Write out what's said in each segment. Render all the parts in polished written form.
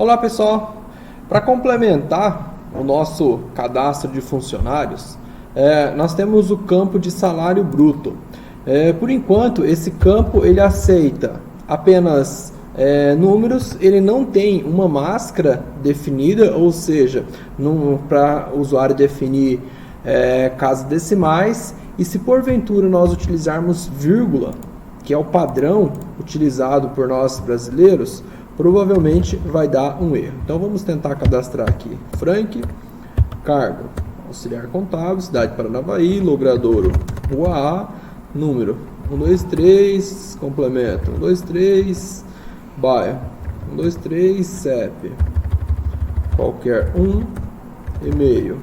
Olá pessoal, para complementar o nosso cadastro de funcionários, nós temos o campo de salário bruto. Por enquanto, esse campo ele aceita apenas números, ele não tem uma máscara definida, ou seja, para o usuário definir casas decimais, e se porventura nós utilizarmos vírgula, que é o padrão utilizado por nós brasileiros, provavelmente vai dar um erro. Então vamos tentar cadastrar aqui Frank, cargo auxiliar contábil, cidade Paranavaí, logradouro Rua A, número 123, complemento 123, bairro 123, CEP qualquer um, e-mail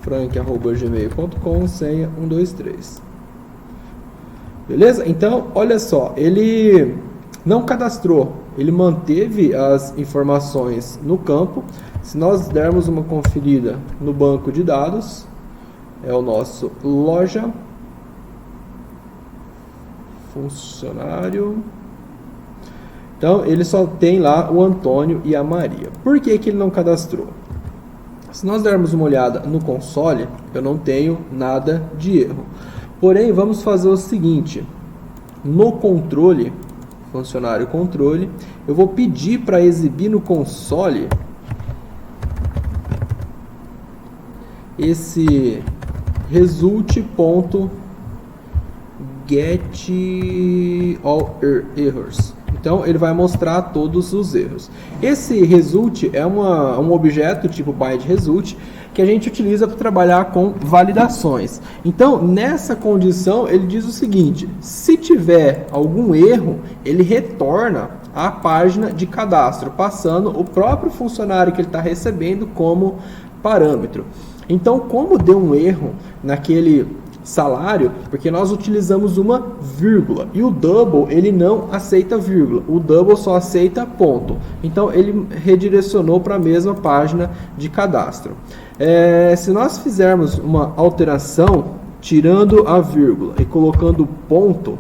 frank@gmail.com, senha 123. Beleza? Então, olha só, ele não cadastrou, ele manteve as informações no campo. Se nós dermos uma conferida no banco de dados, é o nosso loja, funcionário. Então, ele só tem lá o Antônio e a Maria. Por que que ele não cadastrou? Se nós dermos uma olhada no console, eu não tenho nada de erro. Porém, vamos fazer o seguinte, no controle, funcionário controle, eu vou pedir para exibir no console esse result.get all errors. Então ele vai mostrar todos os erros. Esse result é um objeto tipo byteResult que a gente utiliza para trabalhar com validações. Então, nessa condição, ele diz o seguinte: se tiver algum erro, ele retorna à página de cadastro, passando o próprio funcionário que ele está recebendo como parâmetro. Então, como deu um erro naquele salário, porque nós utilizamos uma vírgula, e o double ele não aceita vírgula, o double só aceita ponto. Então, ele redirecionou para a mesma página de cadastro. Se nós fizermos uma alteração, tirando a vírgula e colocando ponto,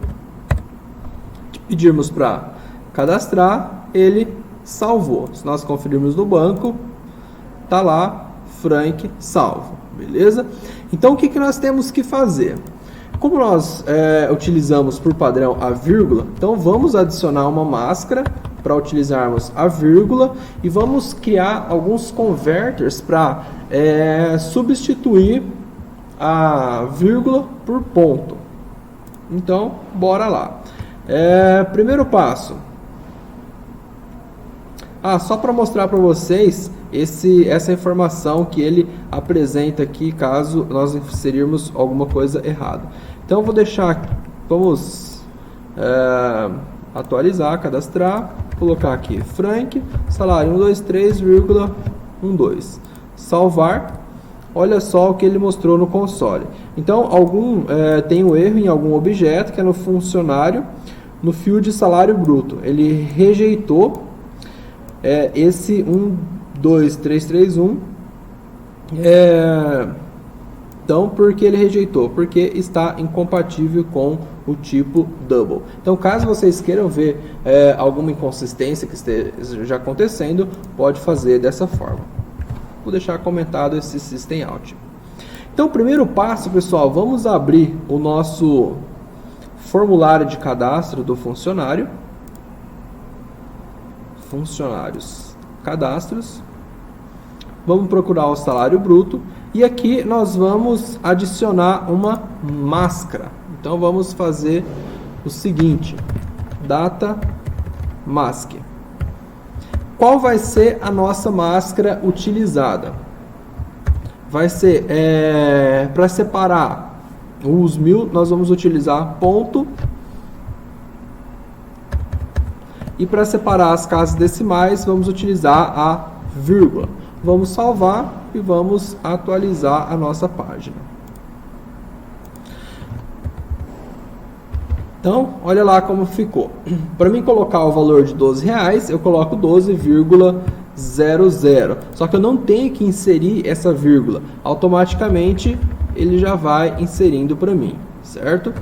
pedirmos para cadastrar, ele salvou. Se nós conferirmos no banco, tá lá, Frank salvo, beleza? Então, o que nós temos que fazer? Como nós utilizamos por padrão a vírgula, então vamos adicionar uma máscara para utilizarmos a vírgula e vamos criar alguns converters para substituir a vírgula por ponto. Então, bora lá. Primeiro passo. Só para mostrar para vocês essa informação que ele apresenta aqui, caso nós inserirmos alguma coisa errada. Então, eu vou deixar, vamos atualizar, cadastrar, colocar aqui Frank, salário 123,12, salvar. Olha só o que ele mostrou no console. Então, tem um erro em algum objeto, que é no funcionário, no field salário bruto. Ele rejeitou esse 12331. Então, por que ele rejeitou? Porque está incompatível com o tipo double. Então, caso vocês queiram ver alguma inconsistência que esteja acontecendo, pode fazer dessa forma. Vou deixar comentado esse system out. Então, primeiro passo, pessoal, vamos abrir o nosso formulário de cadastro do funcionário. Funcionários, cadastros. Vamos procurar o salário bruto. E aqui nós vamos adicionar uma máscara. Então vamos fazer o seguinte: data mask. Qual vai ser a nossa máscara utilizada? Vai ser para separar os 1000, nós vamos utilizar ponto. E para separar as casas decimais, vamos utilizar a vírgula. Vamos salvar e vamos atualizar a nossa página. Então, olha lá como ficou. Para mim colocar o valor de R$12, eu coloco 12,00. Só que eu não tenho que inserir essa vírgula. Automaticamente, ele já vai inserindo para mim, certo?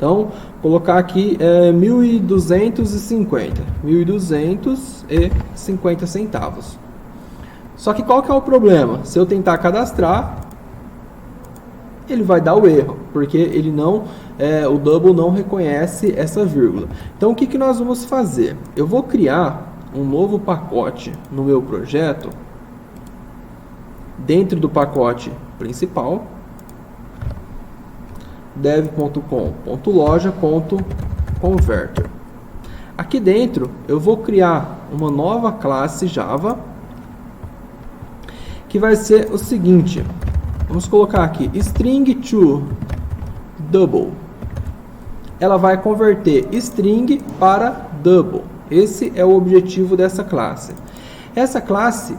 Então, colocar aqui 1.250 centavos. Só que qual que é o problema? Se eu tentar cadastrar, ele vai dar o erro, porque ele não, o Double não reconhece essa vírgula. Então, o que nós vamos fazer? Eu vou criar um novo pacote no meu projeto, dentro do pacote principal, dev.com.loja.converter. Aqui dentro eu vou criar uma nova classe Java, que vai ser o seguinte, vamos colocar aqui string to double. Ela vai converter string para double. Esse é o objetivo dessa classe. Essa classe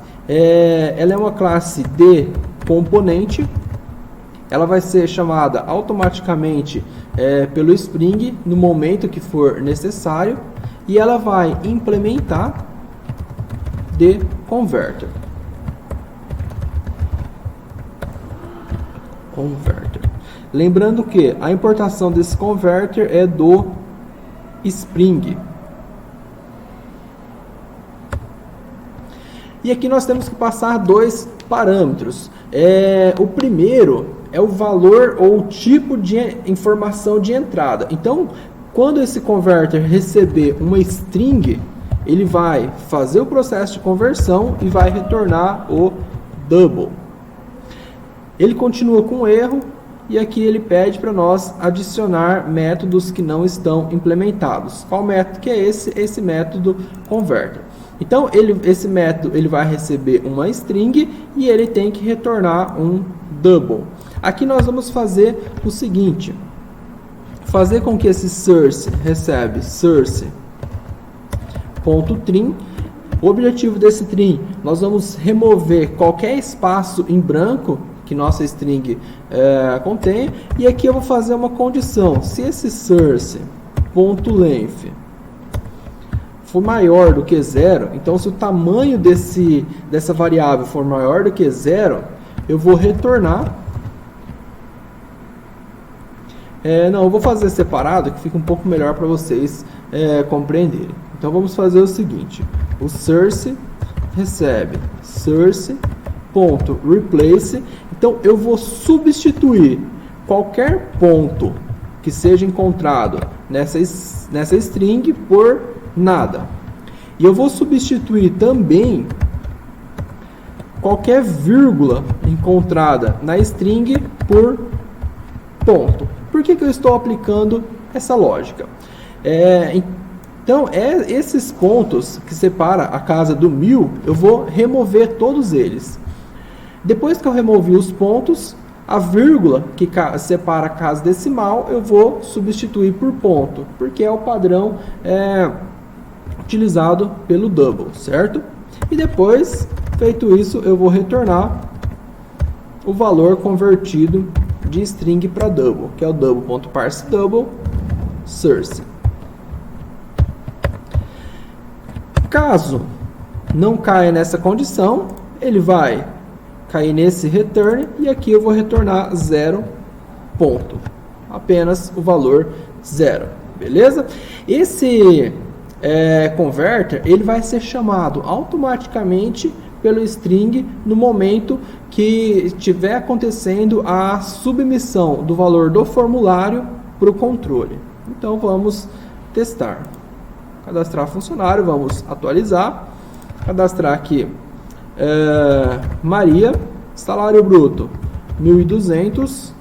ela é uma classe de componente. Ela vai ser chamada automaticamente pelo Spring no momento que for necessário, e ela vai implementar de converter. Lembrando que a importação desse converter é do Spring. E aqui nós temos que passar dois parâmetros. O primeiro é o valor ou o tipo de informação de entrada. Então, quando esse converter receber uma string, ele vai fazer o processo de conversão e vai retornar o double. Ele continua com erro e aqui ele pede para nós adicionar métodos que não estão implementados. Qual método que é esse? Esse método converter. Então, esse método ele vai receber uma string e ele tem que retornar um double. Aqui nós vamos fazer o seguinte, fazer com que esse source recebe source.trim. O objetivo desse trim, nós vamos remover qualquer espaço em branco que nossa string contém, e aqui eu vou fazer uma condição. Se esse source.length for maior do que 0, então se o tamanho dessa variável for maior do que 0, eu vou retornar. Não, eu vou fazer separado, que fica um pouco melhor para vocês compreenderem. Então vamos fazer o seguinte, o source recebe source.replace, então eu vou substituir qualquer ponto que seja encontrado nessa string por nada. E eu vou substituir também qualquer vírgula encontrada na string por ponto. Por que eu estou aplicando essa lógica? Então, esses pontos que separam a casa do 1000, eu vou remover todos eles. Depois que eu removi os pontos, a vírgula que separa a casa decimal, eu vou substituir por ponto, porque é o padrão utilizado pelo double, certo? E depois, feito isso, eu vou retornar o valor convertido de string para double, que é o double.parseDouble source. Caso não caia nessa condição, ele vai cair nesse return e aqui eu vou retornar 0 ponto, apenas o valor 0, beleza? Esse converter ele vai ser chamado automaticamente pelo string no momento que estiver acontecendo a submissão do valor do formulário para o controle. Então vamos testar. Cadastrar funcionário, vamos atualizar, cadastrar aqui Maria, salário bruto 1.200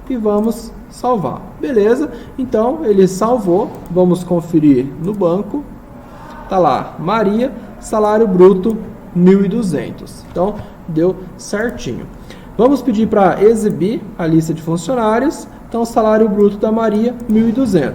e vamos salvar. Beleza? Então ele salvou, vamos conferir no banco, tá lá, Maria, salário bruto 1.200. Então deu certinho. Vamos pedir para exibir a lista de funcionários. Então salário bruto da Maria 1.200.